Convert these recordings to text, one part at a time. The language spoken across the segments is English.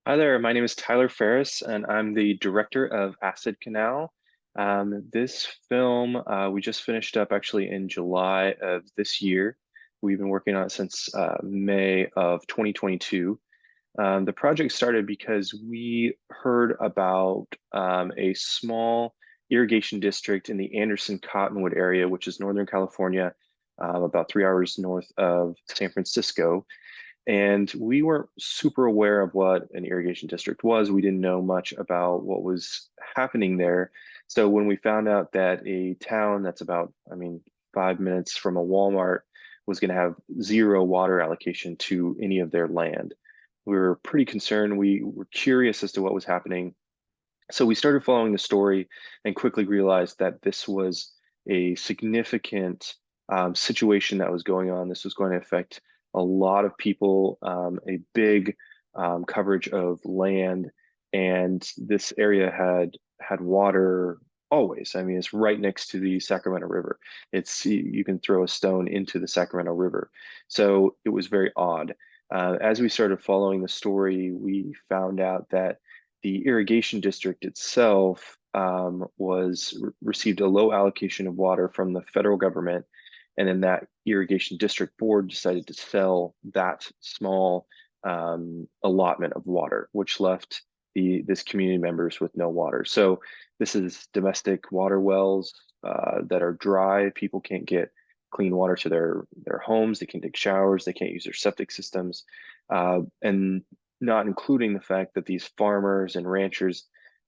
Hi there, my name is Tyler Ferris, and I'm the director of Acid Canal. This film we just finished up actually in July of this year. We've been working on it since May of 2022. The project started because we heard about a small irrigation district in the Anderson Cottonwood area, which is Northern California, about 3 hours north of San Francisco. And we weren't super aware of what an irrigation district was. We didn't know much about what was happening there. So when we found out that a town that's about, 5 minutes from a Walmart was going to have zero water allocation to any of their land, we were pretty concerned. We were curious as to what was happening. So we started following the story and quickly realized that this was a significant situation that was going on. This was going to affect a lot of people, a big coverage of land, and this area had water always. I mean, it's right next to the Sacramento River. It's you can throw a stone into the Sacramento River. So it was very odd. As we started following the story, we found out that the irrigation district itself received a low allocation of water from the federal government, and then that irrigation district board decided to sell that small allotment of water, which left this community members with no water. So this is domestic water wells that are dry. People can't get clean water to their homes. They can't take showers. They can't use their septic systems, and not including the fact that these farmers and ranchers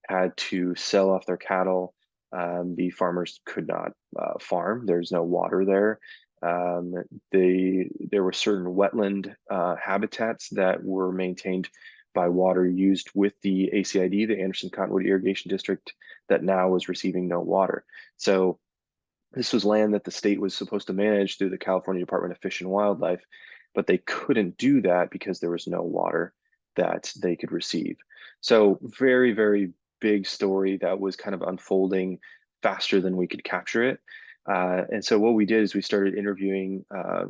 had to sell off their cattle. The farmers could not farm. There's no water there. There were certain wetland habitats that were maintained by water used with the ACID, the Anderson Cottonwood Irrigation District, that now was receiving no water. So this was land that the state was supposed to manage through the California Department of Fish and Wildlife, but they couldn't do that because there was no water that they could receive. So very, very big story that was kind of unfolding faster than we could capture it. And so what we did is we started interviewing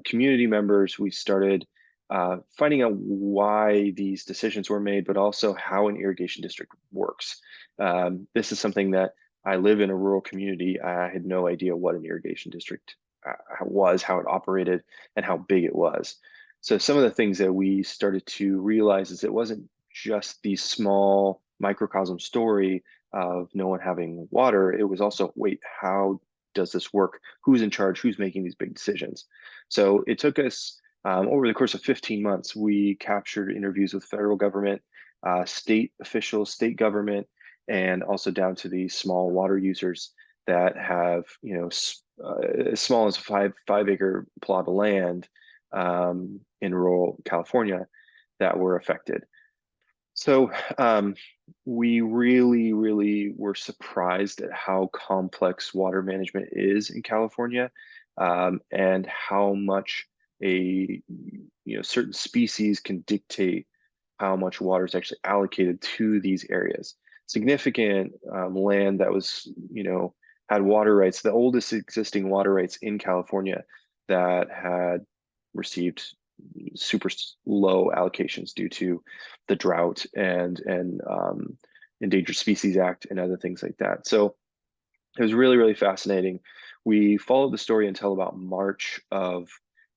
community members. We started finding out why these decisions were made, but also how an irrigation district works. This is something that I live in a rural community. I had no idea what an irrigation district was, how it operated, and how big it was. So some of the things that we started to realize is it wasn't just the small microcosm story of no one having water. It was also, wait, how does this work? Who's in charge? Who's making these big decisions? So it took us over the course of 15 months, we captured interviews with federal government, state officials, state government, and also down to the small water users that have, as small as a five acre plot of land in rural California that were affected. So we really, really were surprised at how complex water management is in California, and how much a certain species can dictate how much water is actually allocated to these areas. Significant land that was, had water rights, the oldest existing water rights in California that had received super low allocations due to the drought and Endangered Species Act and other things like that. So it was really, really fascinating. We followed the story until about March of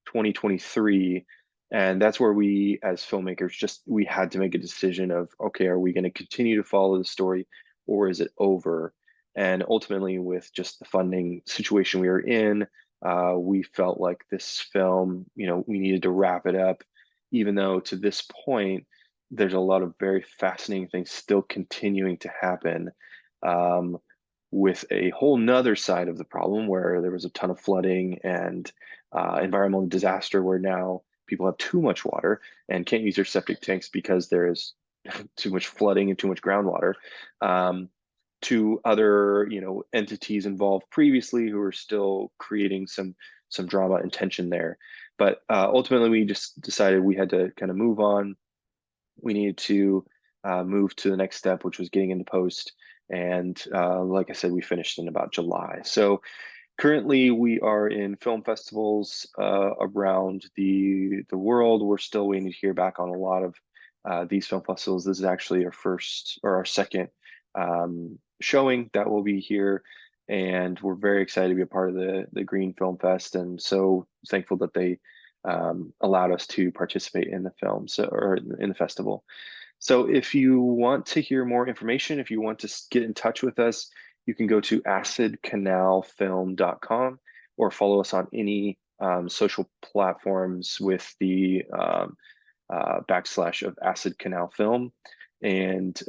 2023. And that's where we, as filmmakers, we had to make a decision of, okay, are we going to continue to follow the story or is it over? And ultimately, with just the funding situation we were in, we felt like this film, we needed to wrap it up, even though to this point, there's a lot of very fascinating things still continuing to happen. With a whole nother side of the problem where there was a ton of flooding and environmental disaster where now people have too much water and can't use their septic tanks because there's too much flooding and too much groundwater. To other, entities involved previously who are still creating some drama and tension there. But ultimately, we just decided we had to kind of move on. We needed to move to the next step, which was getting into post. And like I said, we finished in about July. So currently, we are in film festivals around the world. We're still waiting to hear back on a lot of these film festivals. This is actually our first or our second showing that will be here, and we're very excited to be a part of the Green Film Fest, and so thankful that they allowed us to participate in the film, so or in the festival. So if you want to hear more information, if you want to get in touch with us, you can go to acidcanalfilm.com or follow us on any social platforms with the backslash of Acid Canal Film. And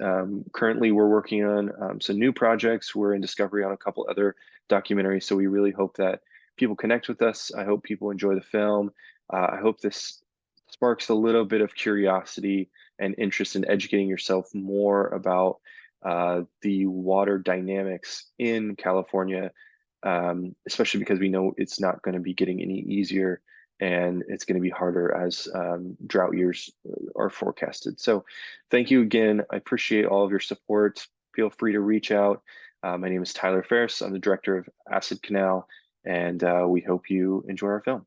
currently we're working on some new projects. We're in discovery on a couple other documentaries. So we really hope that people connect with us. I hope people enjoy the film. I hope this sparks a little bit of curiosity and interest in educating yourself more about the water dynamics in California, especially because we know it's not going to be getting any easier and it's going to be harder as drought years are forecasted. So thank you again. I appreciate all of your support. Feel free to reach out. My name is Tyler Ferris. I'm the director of Acid Canal, and we hope you enjoy our film.